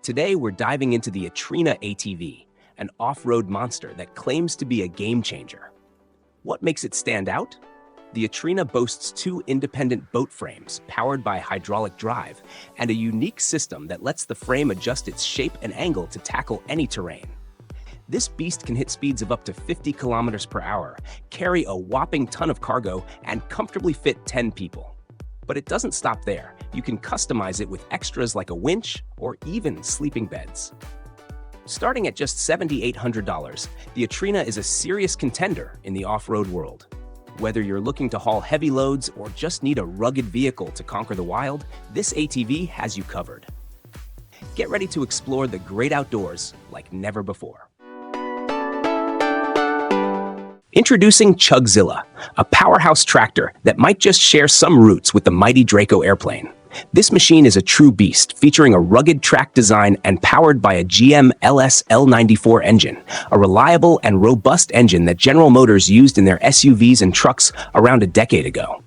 Today, we're diving into the Envo EATV, an off-road monster that claims to be a game changer. What makes it stand out? The Envo boasts two independent boat frames powered by hydraulic drive and a unique system that lets the frame adjust its shape and angle to tackle any terrain. This beast can hit speeds of up to 50 kilometers per hour, carry a whopping ton of cargo, and comfortably fit 10 people. But it doesn't stop there. You can customize it with extras like a winch or even sleeping beds. Starting at just $7,800, the Envo is a serious contender in the off-road world. Whether you're looking to haul heavy loads or just need a rugged vehicle to conquer the wild, this ATV has you covered. Get ready to explore the great outdoors like never before. Introducing ChugZilla, a powerhouse tractor that might just share some roots with the mighty Draco airplane. This machine is a true beast, featuring a rugged track design and powered by a GM LS L94 engine, a reliable and robust engine that General Motors used in their SUVs and trucks around a decade ago.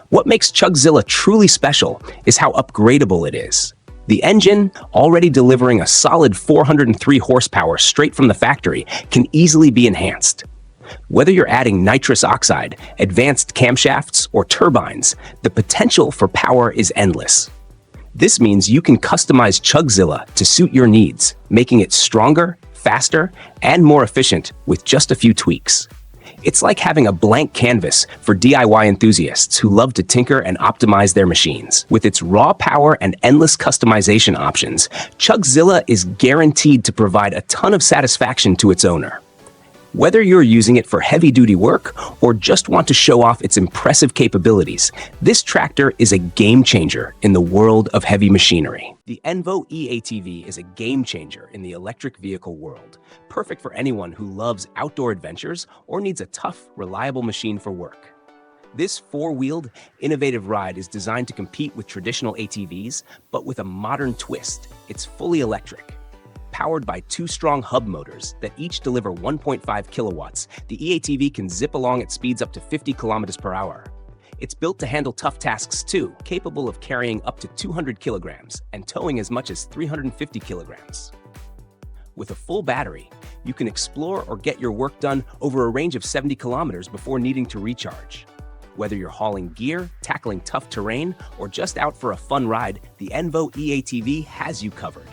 What makes ChugZilla truly special is how upgradable it is. The engine, already delivering a solid 403 horsepower straight from the factory, can easily be enhanced. Whether you're adding nitrous oxide, advanced camshafts, or turbines, the potential for power is endless. This means you can customize ChugZilla to suit your needs, making it stronger, faster, and more efficient with just a few tweaks. It's like having a blank canvas for DIY enthusiasts who love to tinker and optimize their machines. With its raw power and endless customization options, ChugZilla is guaranteed to provide a ton of satisfaction to its owner. Whether you're using it for heavy-duty work or just want to show off its impressive capabilities, this tractor is a game changer in the world of heavy machinery. The Envo EATV is a game changer in the electric vehicle world, perfect for anyone who loves outdoor adventures or needs a tough, reliable machine for work. This four-wheeled, innovative ride is designed to compete with traditional ATVs, but with a modern twist. It's fully electric. Powered by two strong hub motors that each deliver 1.5 kilowatts, the EATV can zip along at speeds up to 50 kilometers per hour. It's built to handle tough tasks too, capable of carrying up to 200 kilograms and towing as much as 350 kilograms. With a full battery, you can explore or get your work done over a range of 70 kilometers before needing to recharge. Whether you're hauling gear, tackling tough terrain, or just out for a fun ride, the Envo EATV has you covered.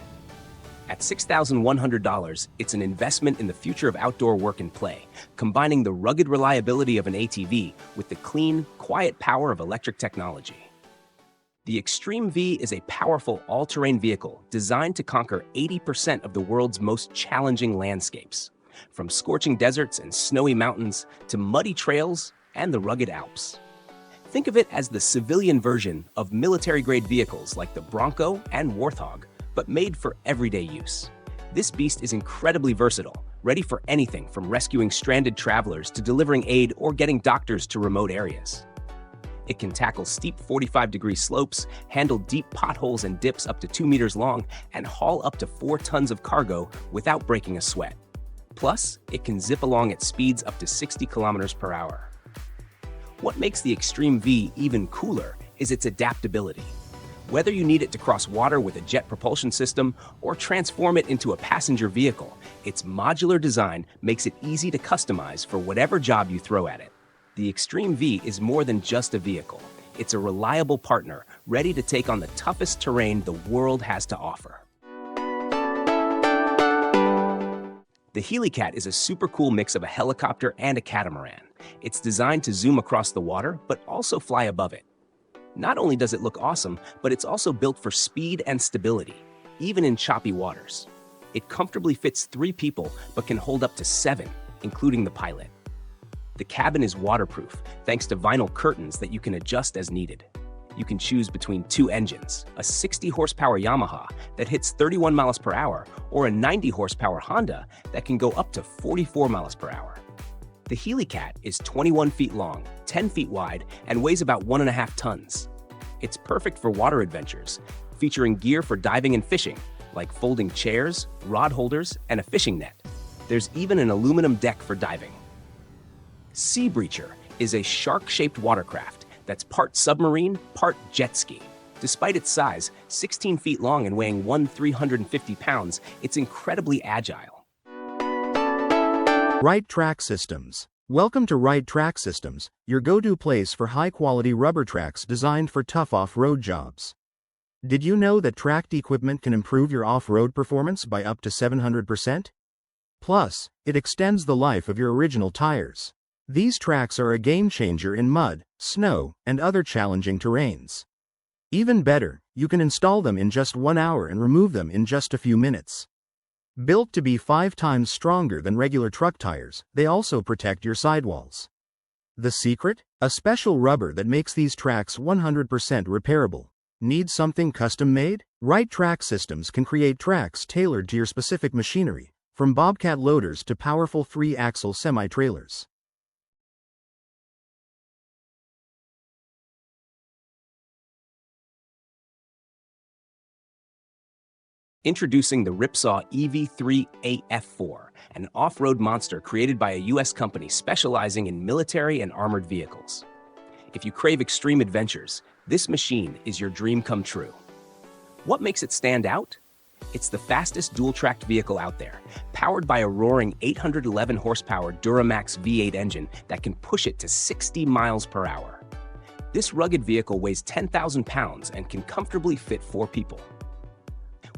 At $6,100, it's an investment in the future of outdoor work and play, combining the rugged reliability of an ATV with the clean, quiet power of electric technology. The Extreme V is a powerful all-terrain vehicle designed to conquer 80% of the world's most challenging landscapes, from scorching deserts and snowy mountains to muddy trails and the rugged Alps. Think of it as the civilian version of military-grade vehicles like the Bronco and Warthog, but made for everyday use. This beast is incredibly versatile, ready for anything from rescuing stranded travelers to delivering aid or getting doctors to remote areas. It can tackle steep 45-degree slopes, handle deep potholes and dips up to 2 meters long, and haul up to 4 tons of cargo without breaking a sweat. Plus, it can zip along at speeds up to 60 kilometers per hour. What makes the Extreme V even cooler is its adaptability. Whether you need it to cross water with a jet propulsion system or transform it into a passenger vehicle, its modular design makes it easy to customize for whatever job you throw at it. The Extreme V is more than just a vehicle. It's a reliable partner, ready to take on the toughest terrain the world has to offer. The Helicat is a super cool mix of a helicopter and a catamaran. It's designed to zoom across the water, but also fly above it. Not only does it look awesome, but it's also built for speed and stability, even in choppy waters. It comfortably fits 3 people, but can hold up to 7, including the pilot. The cabin is waterproof, thanks to vinyl curtains that you can adjust as needed. You can choose between 2 engines, a 60-horsepower Yamaha that hits 31 miles per hour, or a 90-horsepower Honda that can go up to 44 miles per hour. The Helicat is 21 feet long, 10 feet wide, and weighs about 1.5 tons. It's perfect for water adventures, featuring gear for diving and fishing, like folding chairs, rod holders, and a fishing net. There's even an aluminum deck for diving. Sea Breacher is a shark-shaped watercraft that's part submarine, part jet ski. Despite its size, 16 feet long and weighing 350 pounds, it's incredibly agile. Right Track Systems. Welcome to Right Track Systems, your go-to place for high-quality rubber tracks designed for tough off-road jobs. Did you know that tracked equipment can improve your off-road performance by up to 700%? Plus, it extends the life of your original tires. These tracks are a game-changer in mud, snow, and other challenging terrains. Even better, you can install them in just 1 hour and remove them in just a few minutes. Built to be 5 times stronger than regular truck tires, they also protect your sidewalls. The secret? A special rubber that makes these tracks 100% repairable. Need something custom-made? Right Track Systems can create tracks tailored to your specific machinery, from bobcat loaders to powerful 3-axle semi-trailers. Introducing the Ripsaw EV3 F4, an off-road monster created by a US company specializing in military and armored vehicles. If you crave extreme adventures, this machine is your dream come true. What makes it stand out? It's the fastest dual-tracked vehicle out there, powered by a roaring 811 horsepower Duramax V8 engine that can push it to 60 miles per hour. This rugged vehicle weighs 10,000 pounds and can comfortably fit 4 people.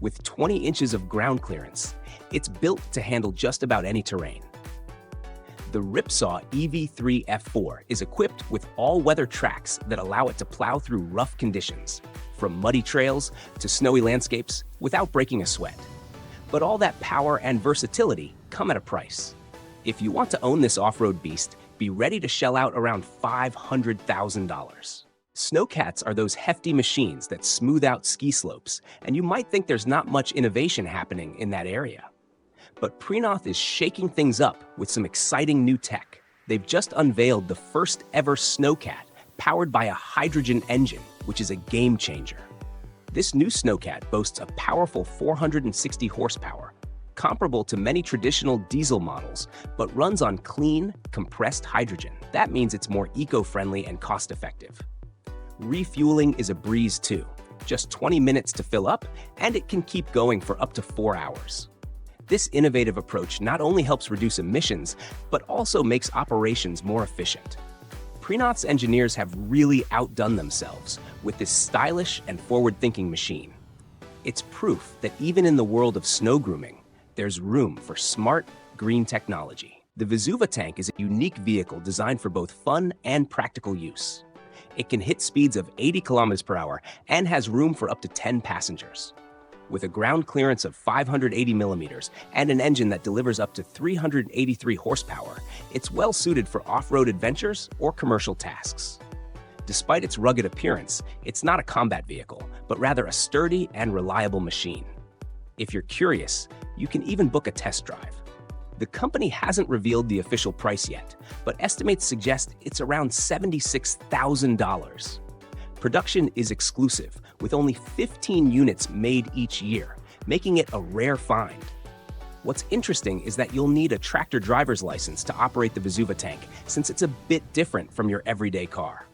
With 20 inches of ground clearance, it's built to handle just about any terrain. The Ripsaw EV3 F4 is equipped with all-weather tracks that allow it to plow through rough conditions, from muddy trails to snowy landscapes, without breaking a sweat. But all that power and versatility come at a price. If you want to own this off-road beast, be ready to shell out around $500,000. Snowcats are those hefty machines that smooth out ski slopes, and you might think there's not much innovation happening in that area. But Peno is shaking things up with some exciting new tech. They've just unveiled the first ever Snowcat, powered by a hydrogen engine, which is a game changer. This new Snowcat boasts a powerful 460 horsepower, comparable to many traditional diesel models, but runs on clean, compressed hydrogen. That means it's more eco-friendly and cost-effective. Refueling is a breeze too, just 20 minutes to fill up, and it can keep going for up to 4 hours. This innovative approach not only helps reduce emissions, but also makes operations more efficient. Peno's engineers have really outdone themselves with this stylish and forward-thinking machine. It's proof that even in the world of snow grooming, there's room for smart, green technology. The Vua Tank is a unique vehicle designed for both fun and practical use. It can hit speeds of 80 kilometers per hour and has room for up to 10 passengers. With a ground clearance of 580 millimeters and an engine that delivers up to 383 horsepower, it's well suited for off-road adventures or commercial tasks. Despite its rugged appearance, it's not a combat vehicle, but rather a sturdy and reliable machine. If you're curious, you can even book a test drive. The company hasn't revealed the official price yet, but estimates suggest it's around $76,000. Production is exclusive, with only 15 units made each year, making it a rare find. What's interesting is that you'll need a tractor driver's license to operate the Vua Tank, since it's a bit different from your everyday car.